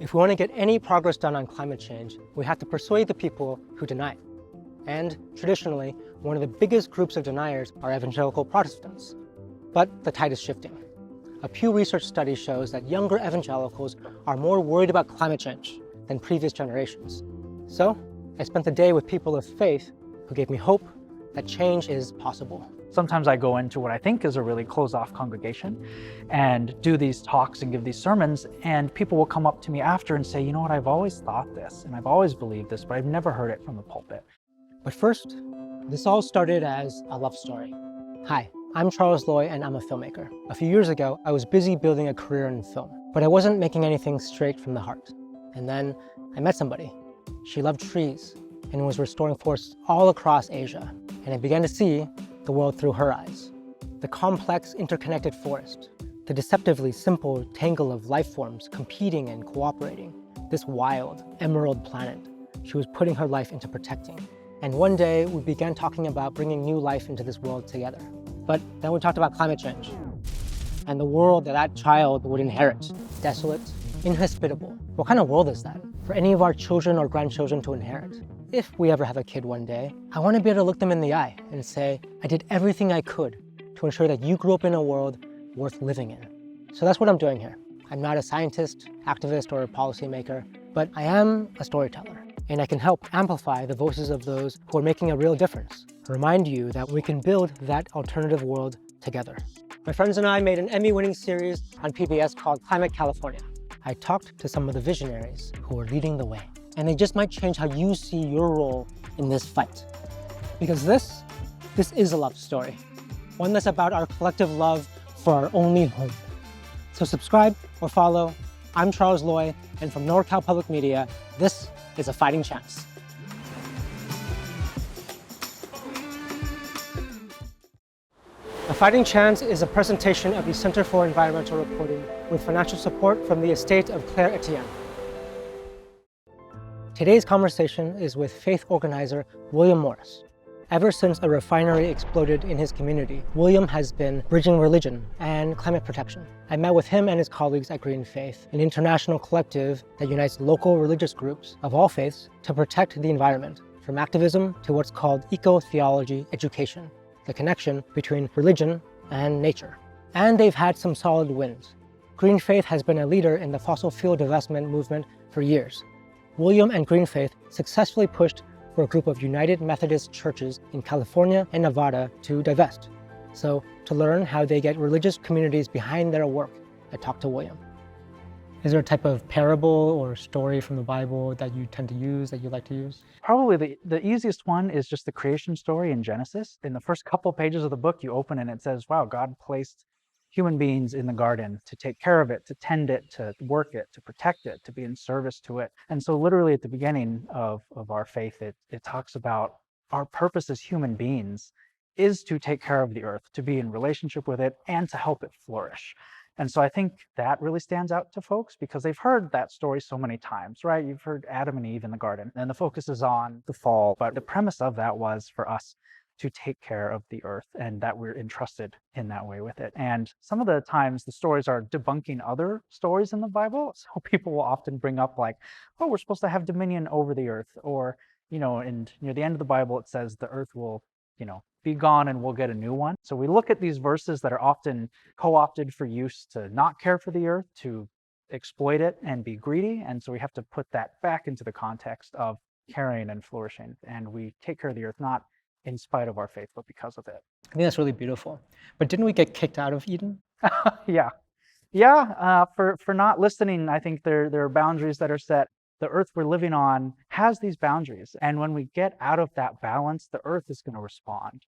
If we want to get any progress done on climate change, we have to persuade the people who deny it. And traditionally, one of the biggest groups of deniers are evangelical Protestants. But the tide is shifting. A Pew Research study shows that younger evangelicals are more worried about climate change than previous generations. So, I spent the day with people of faith who gave me hope that change is possible. Sometimes I go into what I think is a really closed-off congregation and do these talks and give these sermons, and people will come up to me after and say, you know what, I've always thought this and I've always believed this, but I've never heard it from the pulpit. But first, this all started as a love story. Hi, I'm Charles Loy and I'm a filmmaker. A few years ago, I was busy building a career in film, but I wasn't making anything straight from the heart. And then I met somebody. She loved trees and was restoring forests all across Asia. And I began to see the world through her eyes. The complex, interconnected forest, the deceptively simple tangle of life forms competing and cooperating, this wild, emerald planet she was putting her life into protecting. And one day, we began talking about bringing new life into this world together. But then we talked about climate change and the world that that child would inherit, desolate, inhospitable. What kind of world is that for any of our children or grandchildren to inherit? If we ever have a kid one day, I want to be able to look them in the eye and say, I did everything I could to ensure that you grew up in a world worth living in. So that's what I'm doing here. I'm not a scientist, activist, or a policymaker, but I am a storyteller, and I can help amplify the voices of those who are making a real difference. Remind you that we can build that alternative world together. My friends and I made an Emmy-winning series on PBS called Climate California. I talked to some of the visionaries who are leading the way, and they just might change how you see your role in this fight. Because this is a love story, one that's about our collective love for our only home. So subscribe or follow. I'm Charles Loy, and from NorCal Public Media, this is A Fighting Chance. A Fighting Chance is a presentation of the Center for Environmental Reporting with financial support from the estate of Claire Etienne. Today's conversation is with faith organizer William Morris. Ever since a refinery exploded in his community, William has been bridging religion and climate protection. I met with him and his colleagues at Green Faith, an international collective that unites local religious groups of all faiths to protect the environment, from activism to what's called eco-theology education, the connection between religion and nature. And they've had some solid wins. Green Faith has been a leader in the fossil fuel divestment movement for years. William and Green Faith successfully pushed for a group of United Methodist churches in California and Nevada to divest. So, to learn how they get religious communities behind their work, I talked to William. Is there a type of parable or story from the Bible that you tend to use, that you like to use? Probably the easiest one is just the creation story in Genesis. In the first couple pages of the book, you open and it says, wow, God placed human beings in the garden to take care of it, to tend it, to work it, to protect it, to be in service to it. And so literally at the beginning of our faith, it talks about our purpose as human beings is to take care of the earth, to be in relationship with it, and to help it flourish. And so I think that really stands out to folks because they've heard that story so many times, right? You've heard Adam and Eve in the garden, and the focus is on the fall. But the premise of that was for us to take care of the earth and that we're entrusted in that way with it. And some of the times the stories are debunking other stories in the Bible. So people will often bring up like, oh, we're supposed to have dominion over the earth. Or, and near the end of the Bible, it says the earth will, be gone and we'll get a new one. So we look at these verses that are often co-opted for use to not care for the earth, to exploit it and be greedy. And so we have to put that back into the context of caring and flourishing. And we take care of the earth, not in spite of our faith, but because of it. I think that's really beautiful. But didn't we get kicked out of Eden? Yeah. For not listening, I think there are boundaries that are set. The earth we're living on has these boundaries. And when we get out of that balance, the earth is going to respond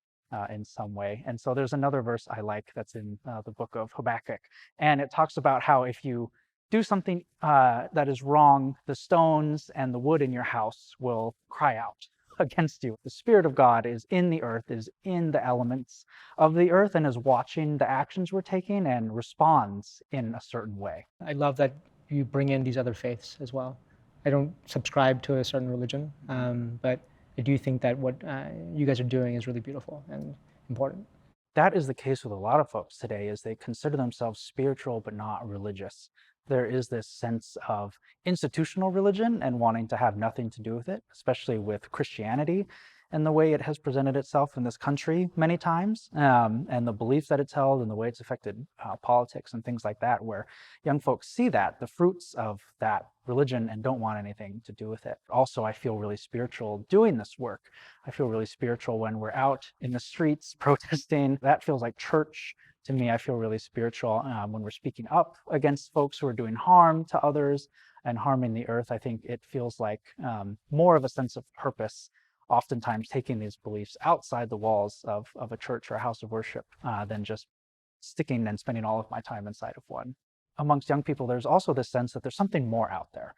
in some way. And so there's another verse I like that's in the book of Habakkuk. And it talks about how if you do something that is wrong, the stones and the wood in your house will cry out against you. The Spirit of God is in the earth, is in the elements of the earth, and is watching the actions we're taking and responds in a certain way. I love that you bring in these other faiths as well. I don't subscribe to a certain religion, but I do think that what you guys are doing is really beautiful and important. That is the case with a lot of folks today, is they consider themselves spiritual but not religious. there is this sense of institutional religion and wanting to have nothing to do with it, especially with Christianity and the way it has presented itself in this country many times, and the beliefs that it's held and the way it's affected politics and things like that, where young folks see that, the fruits of that religion, and don't want anything to do with it. Also, I feel really spiritual doing this work. I feel really spiritual when we're out in the streets protesting. That feels like church to me. I feel really spiritual when we're speaking up against folks who are doing harm to others and harming the earth. I think it feels like more of a sense of purpose, oftentimes taking these beliefs outside the walls of a church or a house of worship than just sticking and spending all of my time inside of one. Amongst young people, there's also this sense that there's something more out there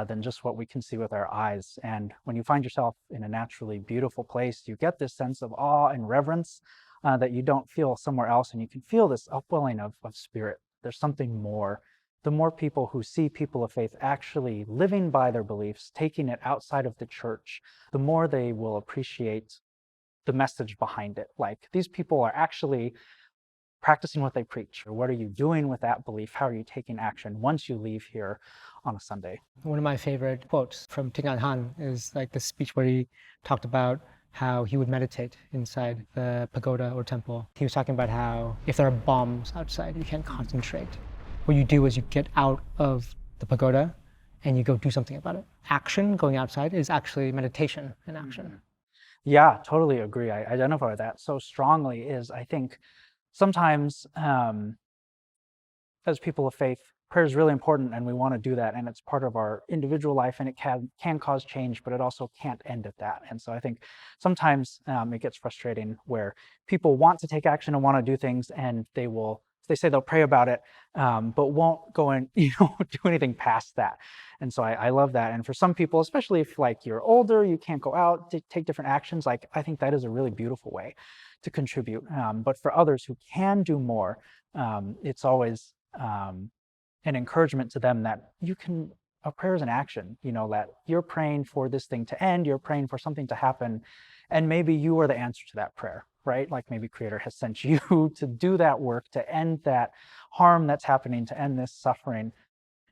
than just what we can see with our eyes. And when you find yourself in a naturally beautiful place, you get this sense of awe and reverence that you don't feel somewhere else, and you can feel this upwelling of spirit. There's something more. The more people who see people of faith actually living by their beliefs, taking it outside of the church, the more they will appreciate the message behind it. Like, these people are actually practicing what they preach. Or what are you doing with that belief? How are you taking action once you leave here on a Sunday? One of my favorite quotes from Thich Nhat Hanh is like the speech where he talked about how he would meditate inside the pagoda or temple. He was talking about how if there are bombs outside, you can't concentrate. What you do is you get out of the pagoda and you go do something about it. Action, going outside, is actually meditation in action. Yeah, totally agree. I identify with that so strongly. Is I think sometimes as people of faith, prayer is really important, and we want to do that, and it's part of our individual life, and it can cause change, but it also can't end at that. And so I think sometimes it gets frustrating where people want to take action and want to do things, and they say they'll pray about it, but won't go and do anything past that. And so I love that. And for some people, especially if like you're older, you can't go out to take different actions, like I think that is a really beautiful way to contribute. But for others who can do more, it's always an encouragement to them that a prayer is an action, that you're praying for this thing to end, you're praying for something to happen, and maybe you are the answer to that prayer, right? Like maybe Creator has sent you to do that work, to end that harm that's happening, to end this suffering.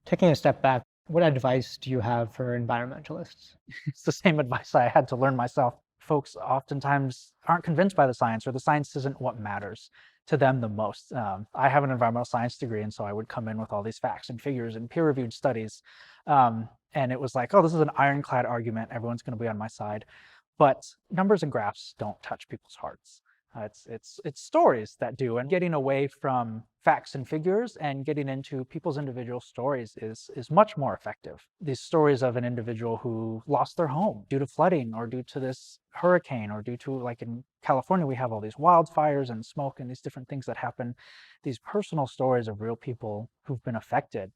Taking a step back, what advice do you have for environmentalists? It's the same advice I had to learn myself. Folks oftentimes aren't convinced by the science, or the science isn't what matters to them the most. I have an environmental science degree, and so I would come in with all these facts and figures and peer-reviewed studies. And it was like, oh, this is an ironclad argument. Everyone's going to be on my side. But numbers and graphs don't touch people's hearts. It's stories that do, and getting away from facts and figures and getting into people's individual stories is much more effective. These stories of an individual who lost their home due to flooding, or due to this hurricane, or due to, like in California, we have all these wildfires and smoke and these different things that happen. These personal stories of real people who've been affected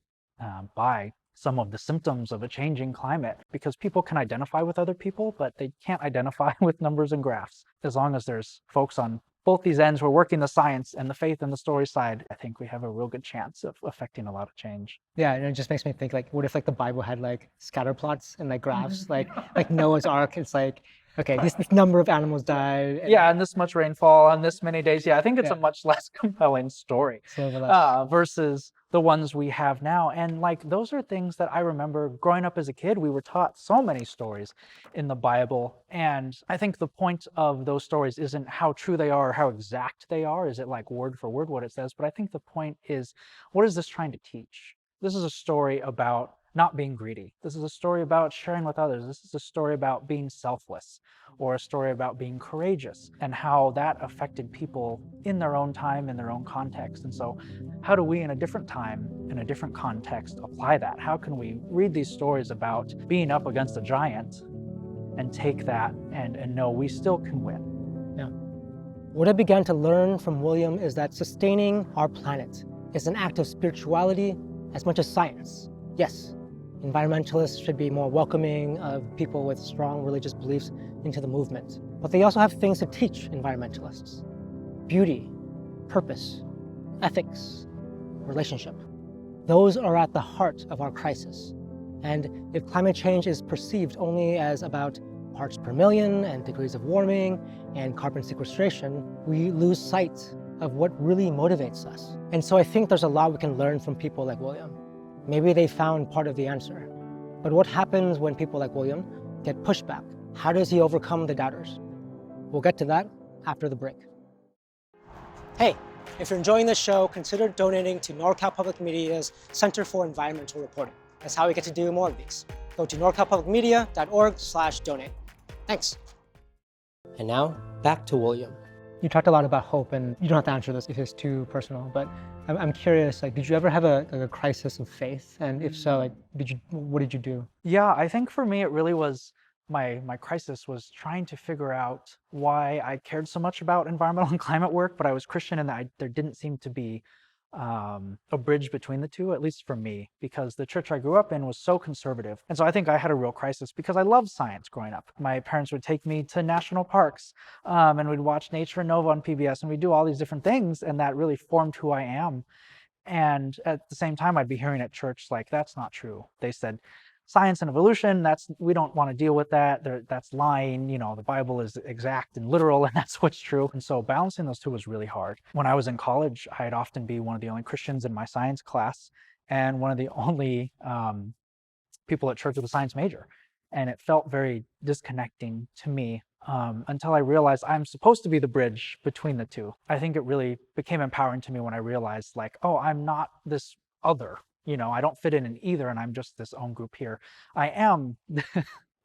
by some of the symptoms of a changing climate, because people can identify with other people, but they can't identify with numbers and graphs. As long as there's folks on both these ends who are working the science and the faith and the story side, I think we have a real good chance of affecting a lot of change. Yeah, and it just makes me think, like, what if like the Bible had like scatter plots and like graphs, like Noah's Ark? It's like, okay, this number of animals died. And this much rainfall on this many days. Yeah, I think it's a much less compelling story versus the ones we have now. And like, those are things that I remember growing up as a kid. We were taught so many stories in the Bible. And I think the point of those stories isn't how true they are or how exact they are. Is it like word for word what it says? But I think the point is, what is this trying to teach? This is a story about not being greedy. This is a story about sharing with others. This is a story about being selfless, or a story about being courageous, and how that affected people in their own time, in their own context. And so how do we, in a different time, in a different context, apply that? How can we read these stories about being up against a giant and take that and know we still can win? Yeah. What I began to learn from William is that sustaining our planet is an act of spirituality as much as science. Yes, environmentalists should be more welcoming of people with strong religious beliefs into the movement. But they also have things to teach environmentalists: beauty, purpose, ethics, relationship. Those are at the heart of our crisis. And if climate change is perceived only as about parts per million and degrees of warming and carbon sequestration, we lose sight of what really motivates us. And so I think there's a lot we can learn from people like William. Maybe they found part of the answer. But what happens when people like William get pushback? How does he overcome the doubters? We'll get to that after the break. Hey, if you're enjoying this show, consider donating to NorCal Public Media's Center for Environmental Reporting. That's how we get to do more of these. Go to norcalpublicmedia.org/donate. Thanks. And now, back to William. You talked a lot about hope, and you don't have to answer this if it's too personal, but I'm curious, did you ever have a crisis of faith? And if so, what did you do? Yeah, I think for me, it really was my crisis was trying to figure out why I cared so much about environmental and climate work, but I was Christian and that there didn't seem to be a bridge between the two, at least for me, because the church I grew up in was so conservative. And so I think I had a real crisis because I loved science growing up. My parents would take me to national parks and we'd watch Nature and Nova on PBS, and we'd do all these different things, and that really formed who I am. And at the same time, I'd be hearing at church, like, that's not true. They said, science and evolution, we don't want to deal with that. That's lying. You know, the Bible is exact and literal, and that's what's true. And so balancing those two was really hard. When I was in college, I'd often be one of the only Christians in my science class and one of the only people at church with a science major. And it felt very disconnecting to me until I realized I'm supposed to be the bridge between the two. I think it really became empowering to me when I realized, like, oh, I'm not this other. You know, I don't fit in either, and I'm just this own group here. I am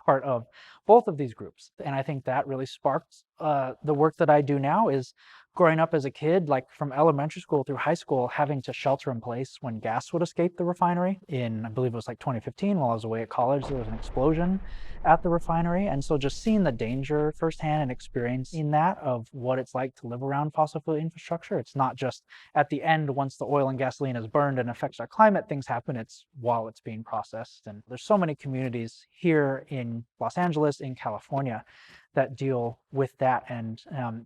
part of both of these groups. And I think that really sparked the work that I do now. Is growing up as a kid, like from elementary school through high school, having to shelter in place when gas would escape the refinery in, I believe it was like 2015, while I was away at college. There was an explosion at the refinery. And so just seeing the danger firsthand and experiencing that of what it's like to live around fossil fuel infrastructure. It's not just at the end, once the oil and gasoline is burned and affects our climate, things happen. It's while it's being processed. And there's so many communities here in Los Angeles, in California, that deal with that, and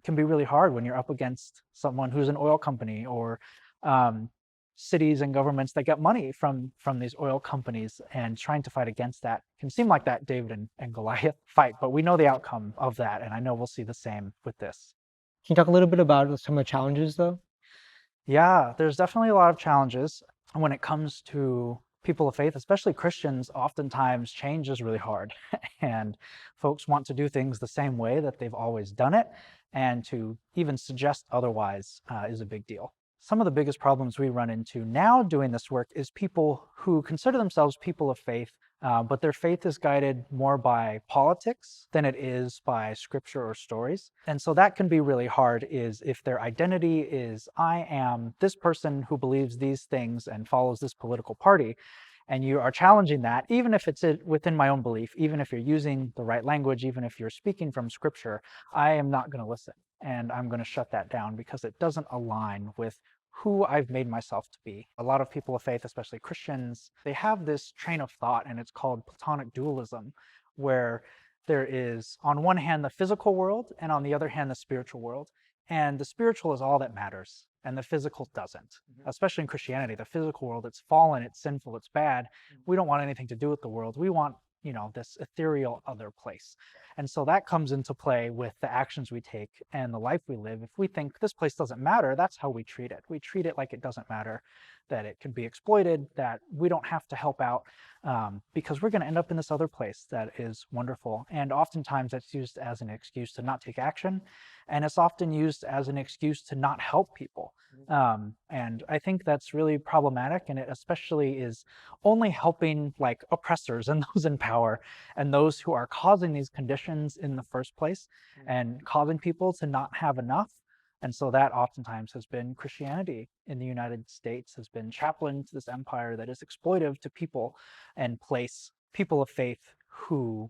can be really hard when you're up against someone who's an oil company, or cities and governments that get money from these oil companies, and trying to fight against that can seem like that David and Goliath fight, but we know the outcome of that, and I know we'll see the same with this. Can you talk a little bit about some of the challenges, though? Yeah, there's definitely a lot of challenges when it comes to people of faith, especially Christians. Oftentimes change is really hard and folks want to do things the same way that they've always done it, and to even suggest otherwise is a big deal. Some of the biggest problems we run into now doing this work is people who consider themselves people of faith, but their faith is guided more by politics than it is by scripture or stories. And so that can be really hard, is if their identity is, I am this person who believes these things and follows this political party, and you are challenging that, even if it's within my own belief, even if you're using the right language, even if you're speaking from scripture, I am not going to listen. And I'm going to shut that down because it doesn't align with who I've made myself to be. A lot of people of faith, especially Christians, they have this train of thought, and it's called Platonic Dualism, where there is, on one hand, the physical world, and on the other hand, the spiritual world. And the spiritual is all that matters, and the physical doesn't. Especially in Christianity, the physical world, it's fallen, it's sinful, it's bad. We don't want anything to do with the world. We want, this ethereal other place. And so that comes into play with the actions we take and the life we live. If we think this place doesn't matter, that's how we treat it. We treat it like it doesn't matter, that it can be exploited, that we don't have to help out, because we're going to end up in this other place that is wonderful. And oftentimes that's used as an excuse to not take action. And it's often used as an excuse to not help people. And I think that's really problematic, and it especially is only helping like oppressors and those in power and those who are causing these conditions in the first place and causing people to not have enough. And so that oftentimes has been Christianity in the United States, has been chaplain to this empire that is exploitive to people and place people of faith who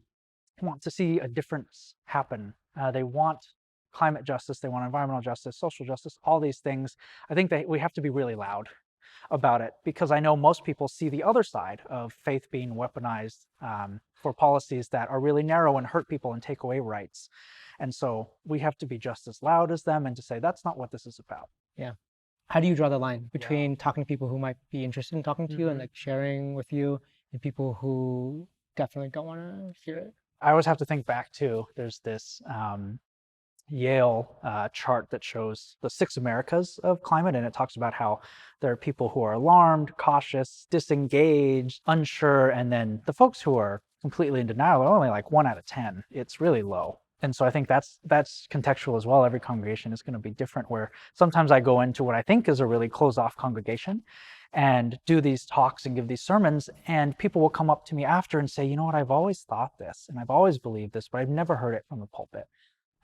want to see a difference happen. They want climate justice, they want environmental justice, social justice, all these things. I think that we have to be really loud about it, because I know most people see the other side of faith being weaponized for policies that are really narrow and hurt people and take away rights. And so we have to be just as loud as them and to say, that's not what this is about. Yeah. How do you draw the line between talking to people who might be interested in talking to you and like sharing with you, and people who definitely don't want to hear it? I always have to think back too. There's this Yale chart that shows the 6 Americas of climate, and it talks about how there are people who are alarmed, cautious, disengaged, unsure, and then the folks who are completely in denial are only like 1 out of 10. It's really low. And so I think that's contextual as well. Every congregation is going to be different, where sometimes I go into what I think is a really closed off congregation and do these talks and give these sermons, and people will come up to me after and say, you know what, I've always thought this and I've always believed this, but I've never heard it from the pulpit.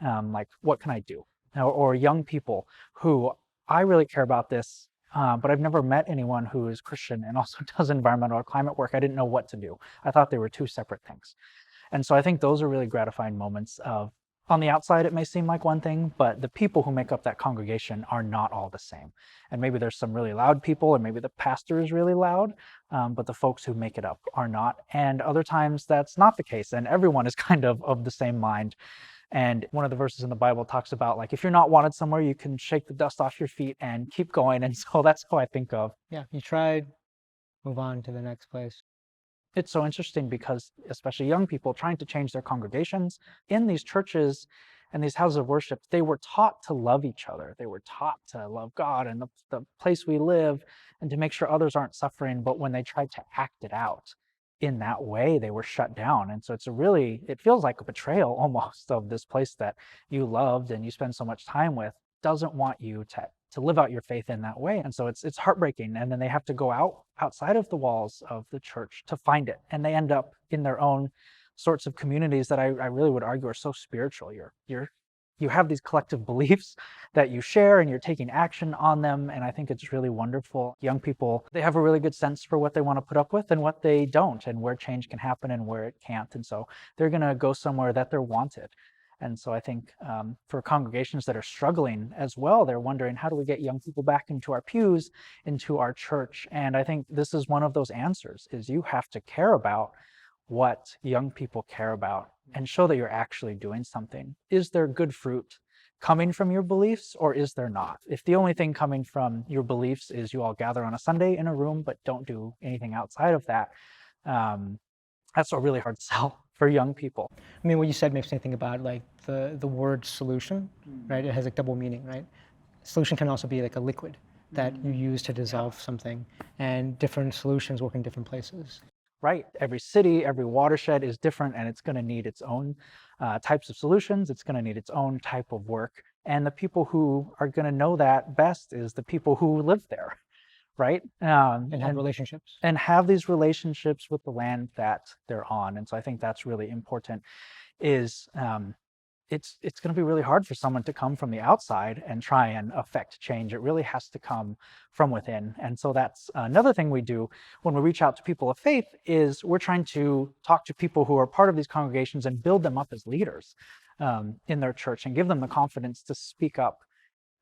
Like, what can I do? Or young people who, I really care about this, but I've never met anyone who is Christian and also does environmental or climate work. I didn't know what to do. I thought they were two separate things. And so I think those are really gratifying moments of, on the outside, it may seem like one thing, but the people who make up that congregation are not all the same. And maybe there's some really loud people, and maybe the pastor is really loud, but the folks who make it up are not. And other times that's not the case, and everyone is kind of the same mind. And one of the verses in the Bible talks about, like, if you're not wanted somewhere, you can shake the dust off your feet and keep going. And so that's how I think of. Yeah, you tried, move on to the next place. It's so interesting because especially young people trying to change their congregations in these churches and these houses of worship, they were taught to love each other. They were taught to love God and the place we live and to make sure others aren't suffering. But when they tried to act it out in that way, they were shut down. And so it feels like a betrayal almost of this place that you loved and you spend so much time with doesn't want you to live out your faith in that way. And so it's heartbreaking. And then they have to go outside of the walls of the church to find it. And they end up in their own sorts of communities that I really would argue are so spiritual. You have these collective beliefs that you share and you're taking action on them. And I think it's really wonderful. Young people, they have a really good sense for what they want to put up with and what they don't, and where change can happen and where it can't. And so they're going to go somewhere that they're wanted. And so I think for congregations that are struggling as well, they're wondering, how do we get young people back into our pews, into our church? And I think this is one of those answers, is you have to care about what young people care about and show that you're actually doing something. Is there good fruit coming from your beliefs, or is there not? If the only thing coming from your beliefs is you all gather on a Sunday in a room but don't do anything outside of that, that's a really hard sell for young people. I mean, what you said makes me think about like the word solution, right? It has a double meaning, right? Solution can also be like a liquid that you use to dissolve something, and different solutions work in different places. Right. Every city, every watershed is different, and it's going to need its own types of solutions. It's going to need its own type of work. And the people who are going to know that best is the people who live there, right? And have relationships. And have these relationships with the land that they're on. And so I think that's really important, is it's going to be really hard for someone to come from the outside and try and affect change. It really has to come from within. And so that's another thing we do when we reach out to people of faith, is we're trying to talk to people who are part of these congregations and build them up as leaders in their church and give them the confidence to speak up,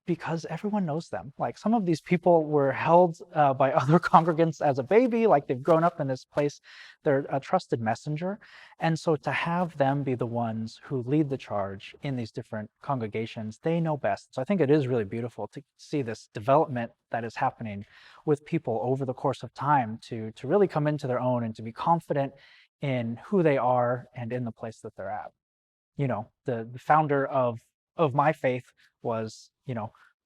because everyone knows them. Like, some of these people were held by other congregants as a baby, like they've grown up in this place. They're a trusted messenger. And so to have them be the ones who lead the charge in these different congregations, they know best. So I think it is really beautiful to see this development that is happening with people over the course of time to really come into their own and to be confident in who they are and in the place that they're at. You know, the founder of my faith was,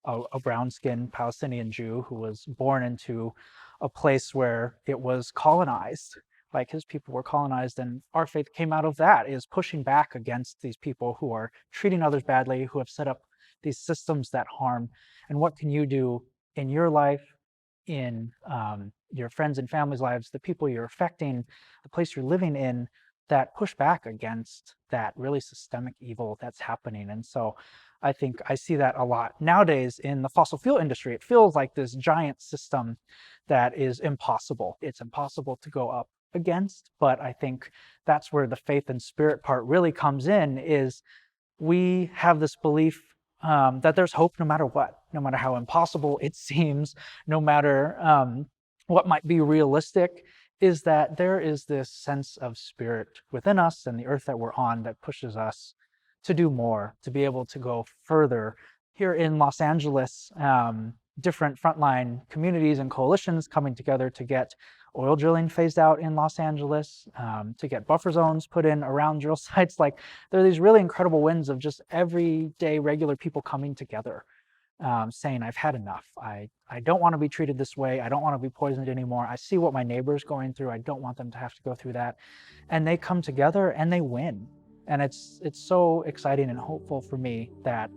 a brown-skinned Palestinian Jew who was born into a place where it was colonized. Like, his people were colonized, and our faith came out of that, is pushing back against these people who are treating others badly, who have set up these systems that harm. And what can you do in your life, in your friends and family's lives, the people you're affecting, the place you're living in, that push back against that really systemic evil that's happening? And so I think I see that a lot nowadays in the fossil fuel industry. It feels like this giant system that is impossible. It's impossible to go up against, but I think that's where the faith and spirit part really comes in, is we have this belief that there's hope no matter what, no matter how impossible it seems, no matter what might be realistic, is that there is this sense of spirit within us and the earth that we're on that pushes us to do more, to be able to go further. Here in Los Angeles, different frontline communities and coalitions coming together to get oil drilling phased out in Los Angeles, to get buffer zones put in around drill sites. Like, there are these really incredible wins of just everyday regular people coming together, saying, I've had enough. I don't want to be treated this way. I don't want to be poisoned anymore. I see what my neighbor's going through. I don't want them to have to go through that. And they come together and they win. And it's so exciting and hopeful for me that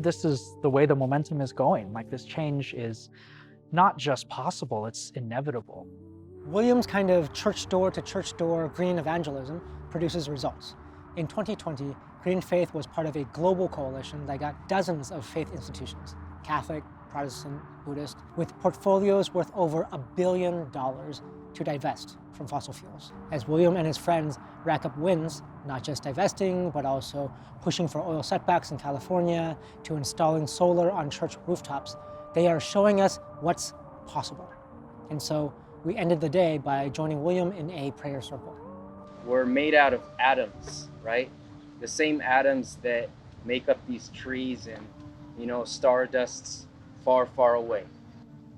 this is the way the momentum is going. Like, this change is not just possible, it's inevitable. William's kind of church door to church door green evangelism produces results. In 2020, Green Faith was part of a global coalition that got dozens of faith institutions, Catholic, Protestant, Buddhist, with portfolios worth over $1 billion to divest from fossil fuels. As William and his friends rack up wins, not just divesting, but also pushing for oil setbacks in California, to installing solar on church rooftops, they are showing us what's possible. And so we ended the day by joining William in a prayer circle. We're made out of atoms, right? The same atoms that make up these trees and, stardusts far, far away.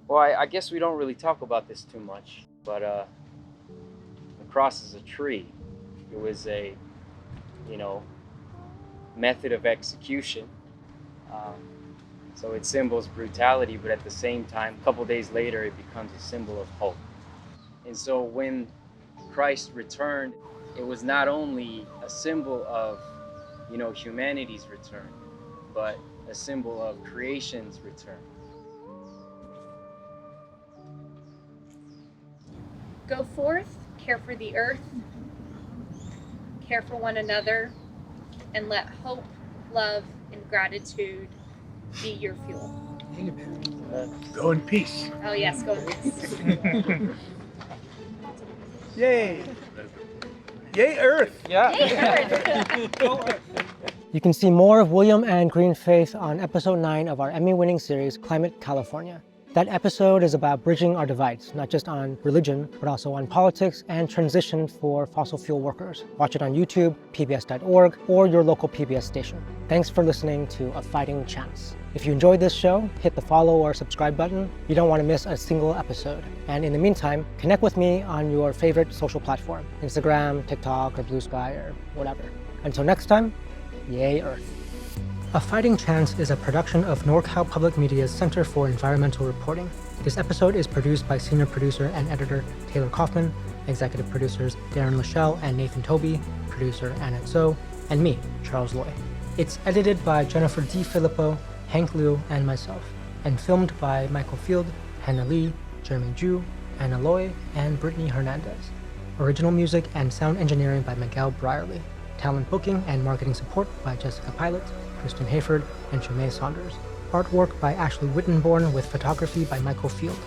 Well, I guess we don't really talk about this too much, but the cross is a tree. It was a, method of execution. So it symbols brutality, but at the same time, a couple days later, it becomes a symbol of hope. And so when Christ returned, it was not only a symbol of, humanity's return, but a symbol of creation's return. Go forth, care for the earth, care for one another, and let hope, love, and gratitude be your fuel. Go in peace. Oh yes, go in peace. Yay. Yay, Earth. Yeah. Yay, Earth. You can see more of William and Green Faith on episode 9 of our Emmy-winning series, Climate California. That episode is about bridging our divides, not just on religion, but also on politics and transition for fossil fuel workers. Watch it on YouTube, pbs.org, or your local PBS station. Thanks for listening to A Fighting Chance. If you enjoyed this show, hit the follow or subscribe button. You don't want to miss a single episode. And in the meantime, connect with me on your favorite social platform, Instagram, TikTok, or Blue Sky, or whatever. Until next time, yay Earth. A Fighting Chance is a production of NorCal Public Media's Center for Environmental Reporting. This episode is produced by senior producer and editor Taylor Kaufman, executive producers Darren Lachelle and Nathan Toby, producer Annette Zoe, and me, Charles Loy. It's edited by Jennifer D. Filippo, Hank Liu, and myself, and filmed by Michael Field, Hannah Lee, Jeremy Ju, Anna Loy, and Brittany Hernandez. Original music and sound engineering by Miguel Brierly. Talent booking and marketing support by Jessica Pilot, Kristen Hayford, and Shemay Saunders. Artwork by Ashley Wittenborn with photography by Michael Field.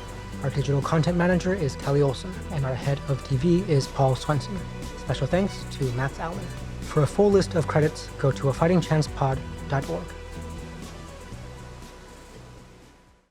Our digital content manager is Kelly Olson, and our head of TV is Paul Swenson. Special thanks to Matt Allen. For a full list of credits, go to afightingchancepod.org.